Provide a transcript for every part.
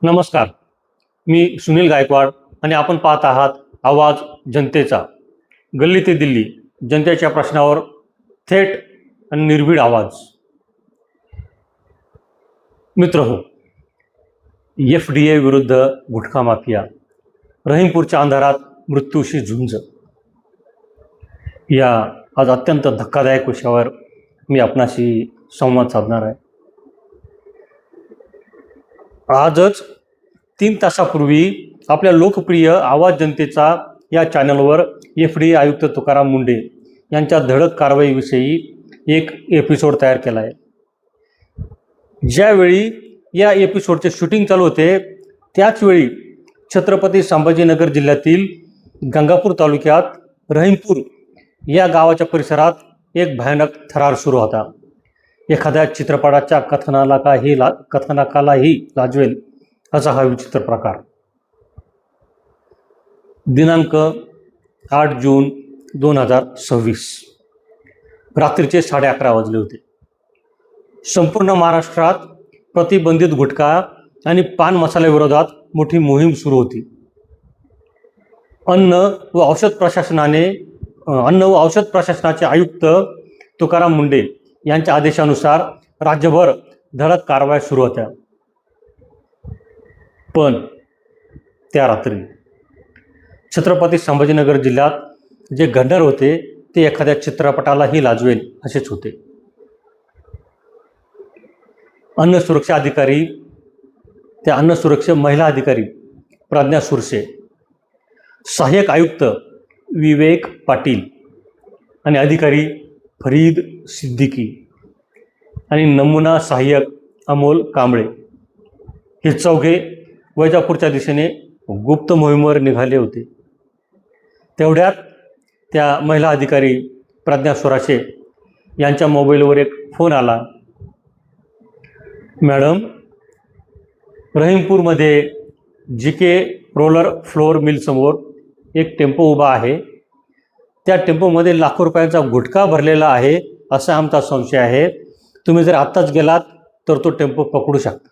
नमस्कार. मी सुनील गायकवाड आणि आपण पाहत आहात आवाज जनतेचा. गल्ली ते दिल्ली, जनतेच्या प्रश्नावर थेट आणि निर्भीड आवाज. मित्रहो, FDA विरुद्ध गुटखा माफिया, रहीमपूरच्या अंधारात मृत्यूशी झुंज, या आज अत्यंत धक्कादायक विषयावर मी आपणाशी संवाद साधणार आहे. आजच 3 तासापूर्वी आपल्या लोकप्रिय आवाज जनतेचा या चॅनलवर FDA आयुक्त तुकाराम मुंढे यांच्या धडक कारवाईविषयी एक एपिसोड तयार केला आहे. ज्यावेळी या एपिसोडचे शूटिंग चालू होते त्याचवेळी छत्रपती संभाजीनगर जिल्ह्यातील गंगापूर तालुक्यात रहीमपूर या गावाच्या परिसरात एक भयानक थरार सुरू होता. एखाद्या चित्रपटाच्या कथानकालाही लाजवेल असा हा विचित्र प्रकार. दिनांक 8 जून 2026 रात्रीचे 11:30 वाजले होते. संपूर्ण महाराष्ट्रात प्रतिबंधित गुटखा आणि पान मसाल्याविरोधात मोठी मोहीम सुरू होती. अन्न व औषध प्रशासनाचे आयुक्त तुकाराम मुंढे यांच्या आदेशानुसार राज्यभर धडक कारवाया सुरू होत्या. पण त्या रात्री छत्रपती संभाजीनगर जिल्ह्यात जे घडणार होते ते एखाद्या चित्रपटालाही लाजवेल असेच होते. अन्न सुरक्षा अधिकारी, त्या अन्न सुरक्षा महिला अधिकारी प्रज्ञा सुरसे, सहाय्यक आयुक्त विवेक पाटील आणि अधिकारी फरीद सिद्दीकी आणि नमुना सहाय्यक अमोल कांबळे हे चौघे वैजापूरच्या दिशेने गुप्त मोहिमेवर निघाले होते. तेवढ्यात त्या महिला अधिकारी प्रज्ञा सुराशे यांच्या मोबाईलवर एक फोन आला. मॅडम, रहीमपूरमध्ये GK रोलर फ्लोअर मिलसमोर एक टेम्पो उभा आहे. त्या टेम्पोमध्ये लाखो रुपयांचा गुटखा भरलेला आहे असा आमचा संशय आहे. तुम्ही जर आत्ताच गेलात तर तो टेम्पो पकडू शकता.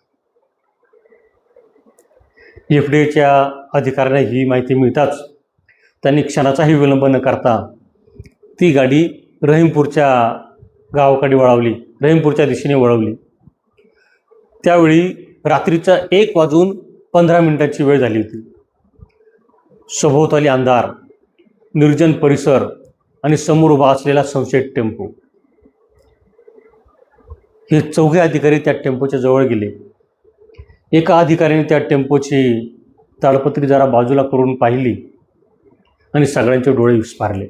FDAच्या अधिकाऱ्यांना ही माहिती मिळताच त्यांनी क्षणाचाही विलंब न करता ती गाडी रहीमपूरच्या गावाकडे वळवली, रहीमपूरच्या दिशेने वळवली. त्यावेळी रात्रीचा 1:15 वेळ झाली होती. सभोवताली अंधार, निर्जन परिसर आणि समोर उभा असलेला संशयित टेम्पो. हे चौघे अधिकारी त्या टेम्पोच्या जवळ गेले. एका अधिकाऱ्याने त्या टेम्पोची ताडपत्री जरा बाजूला करून पाहिली आणि सगळ्यांचे डोळे विस्फारले.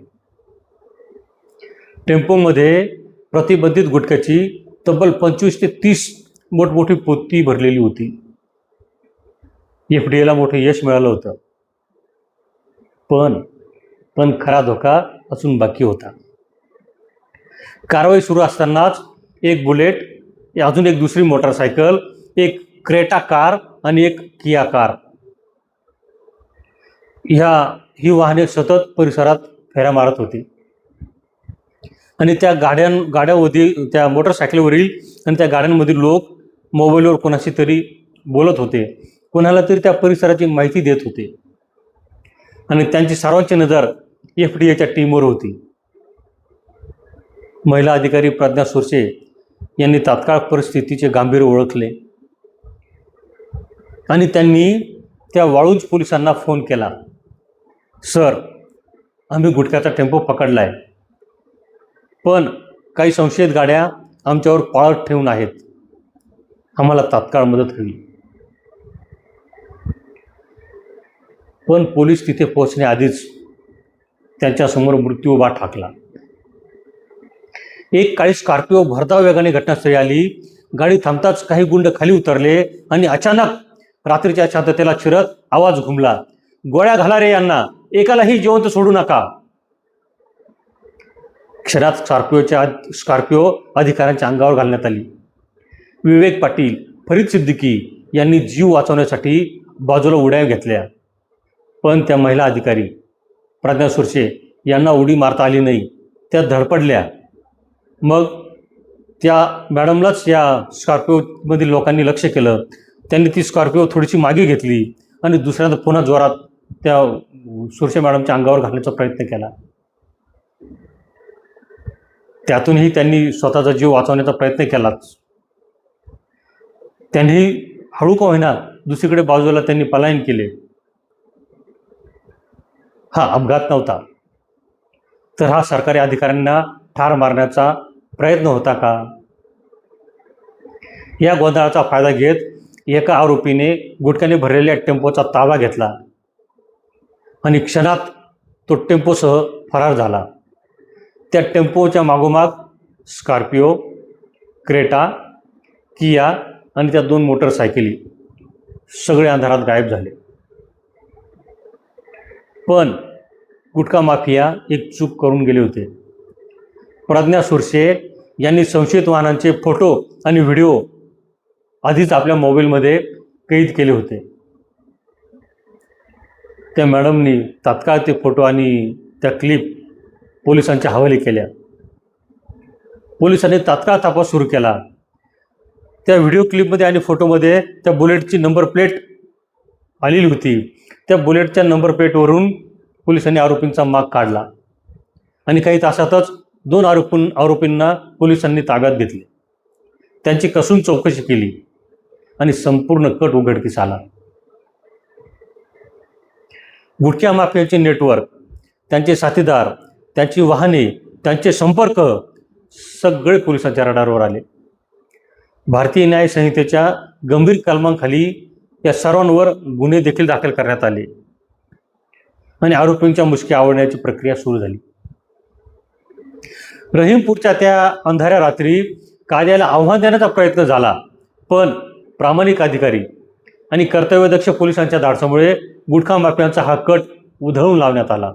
टेम्पोमध्ये प्रतिबंधित गुटख्याची तब्बल 25 ते 30 मोठमोठी पोती भरलेली होती. FDAला मोठं यश मिळालं होतं. पण खरा धोका अजून बाकी होता. कारवाई सुरू असतानाच एक बुलेट, अजून एक दुसरी मोटरसायकल, एक क्रेटा कार आणि एक किया कार, ही वाहने सतत परिसरात फेऱ्या मारत होती. आणि त्या गाड्यावरील, त्या मोटरसायकलवरील आणि त्या गाड्यांमधील लोक मोबाईलवर कोणाशी तरी बोलत होते, कोणाला तरी त्या परिसराची माहिती देत होते. आणि त्यांची सर्वांची नजर FDAच्या टीमवर होती. महिला अधिकारी प्रज्ञा सुरसे यांनी तात्काळ परिस्थितीचे गांभीर्य ओळखले आणि त्यांनी त्या वाळूंज पोलिसांना फोन केला. सर, आम्ही गुटख्याचा टेम्पो पकडलाय, पण काही संशयित गाड्या आमच्यावर पाळत ठेवून आहेत. आम्हाला तात्काळ मदत हवी. पण पोलीस तिथे पोहोचण्याआधीच त्यांच्यासमोर मृत्यू उभा ठाकला. एक काळी स्कॉर्पिओ भरधाव वेगाने घटनास्थळी आली. गाडी थांबताच काही गुंड खाली उतरले आणि अचानक रात्रीच्या शांततेला चिरत आवाज घुमला, गोळ्या घाला रे यांना, एकालाही जिवंत सोडू नका. क्षणात स्कॉर्पिओ अधिकाऱ्यांच्या अंगावर घालण्यात आली. विवेक पाटील, फरीद सिद्दीकी यांनी जीव वाचवण्यासाठी बाजूला उड्या घेतल्या. पण त्या महिला अधिकारी प्रज्ञा सुरसे यांना उडी मारता आली नाही. त्या धडपडल्या. मग त्या मॅडमलाच या स्कॉर्पिओमधील लोकांनी लक्ष केलं. त्यांनी ती स्कॉर्पिओ थोडीशी मागे घेतली आणि दुसऱ्यांदा पुन्हा जोरात त्या सुरसे मॅडमच्या अंगावर घालण्याचा प्रयत्न केला. त्यातूनही त्यांनी स्वतःचा जीव वाचवण्याचा प्रयत्न केलाच. त्यांनी हळू का होईना दुसरीकडे बाजूला त्यांनी पलायन केले. हा अपघात नव्हता, तर हा सरकारी अधिकाऱ्यांना ठार मारण्याचा प्रयत्न होता का? या गोंधळाचा फायदा घेत एका आरोपीने गुटख्याने भरलेल्या टेम्पोचा ताबा घेतला आणि क्षणात तो टेम्पोसह फरार झाला. त्या टेम्पोच्या मागोमाग स्कॉर्पिओ, क्रेटा, किया आणि त्या 2 मोटरसायकली सगळे अंधारात गायब झाले. पण गुटखा माफिया एक चूक करून गेले होते. प्रज्ञा सुरसे यांनी संशयित वाहनांचे फोटो आणि व्हिडिओ आधीच आपल्या मोबाईलमध्ये कैद केले होते. त्या मॅडमनी तात्काळ ते फोटो आणि त्या क्लिप पोलिसांच्या हवाली केल्या. पोलिसांनी तात्काळ तपास सुरू केला. त्या व्हिडिओ क्लिपमध्ये आणि फोटोमध्ये त्या बुलेटची नंबर प्लेट आलेली होती. त्या बुलेटच्या नंबर प्लेटवरून पोलिसांनी आरोपींचा माग काढला आणि काही तासातच 2 आरोपींना पोलिसांनी ताब्यात घेतले. त्यांची कसून चौकशी केली आणि संपूर्ण कट उघडकीस आला. गुटखा माफियाचे नेटवर्क, त्यांचे साथीदार, त्यांची वाहने, त्यांचे संपर्क सगळे पोलिसांच्या रडारवर आले. भारतीय न्याय संहितेच्या गंभीर कलमांखाली या सर्वांवर गुन्हे देखील दाखल करण्यात आले आणि आरोपींच्या मुसक्या आवळण्याची प्रक्रिया सुरू झाली. रहीमपूरच्या त्या अंधाऱ्या रात्री कायद्याला आव्हान देण्याचा प्रयत्न झाला, पण प्रामाणिक अधिकारी आणि कर्तव्यदक्ष पोलिसांच्या धाडसामुळे गुटखा माफियांचा हा कट उधळून लावण्यात आला.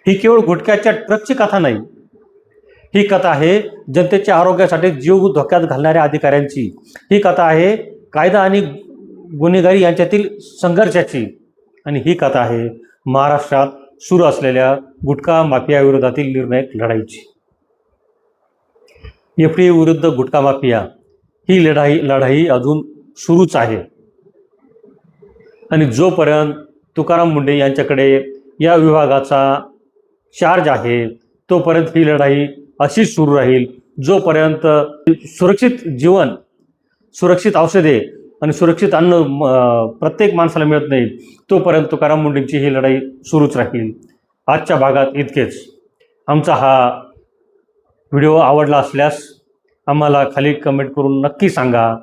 ही केवळ गुटख्याच्या ट्रकची कथा नाही, ही कथा आहे जनतेच्या आरोग्यासाठी जीव धोक्यात घालणाऱ्या अधिकाऱ्यांची. ही कथा आहे कायदा आणि गुन्हेगारी यांच्यातील संघर्षाची. आणि ही कथा आहे महाराष्ट्रात सुरू असलेल्या गुटखा माफियाविरोधातील निर्णायक लढाईची. एफडीए विरुद्ध गुटखा माफिया ही लढाई अजून सुरूच आहे. आणि जोपर्यंत तुकाराम मुंढे यांच्याकडे या विभागाचा चार्ज आहे, तोपर्यंत ही लढाई अशीच सुरू राहील. जोपर्यंत सुरक्षित जीवन, सुरक्षित औषधे आणि सुरक्षित अन्न प्रत्येक माणसाला मिळत नाही, तोपर्यंत तुकाराम मुंढेंची ही लढाई सुरूच राहील. आजच्या भागात इतकेच. आमचा हा व्हिडिओ आवडला असल्यास आम्हाला खाली कमेंट करून नक्की सांगा.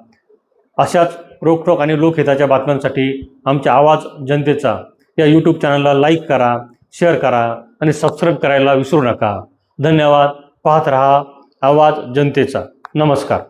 अशाच रोखठोक आणि लोकहिताच्या बातम्यांसाठी आमच्या आवाज जनतेचा या यूट्यूब चॅनलला लाईक करा, शेअर करा आणि सबस्क्राईब करायला विसरू नका. धन्यवाद. पाहत रहा आवाज जनतेचा. नमस्कार.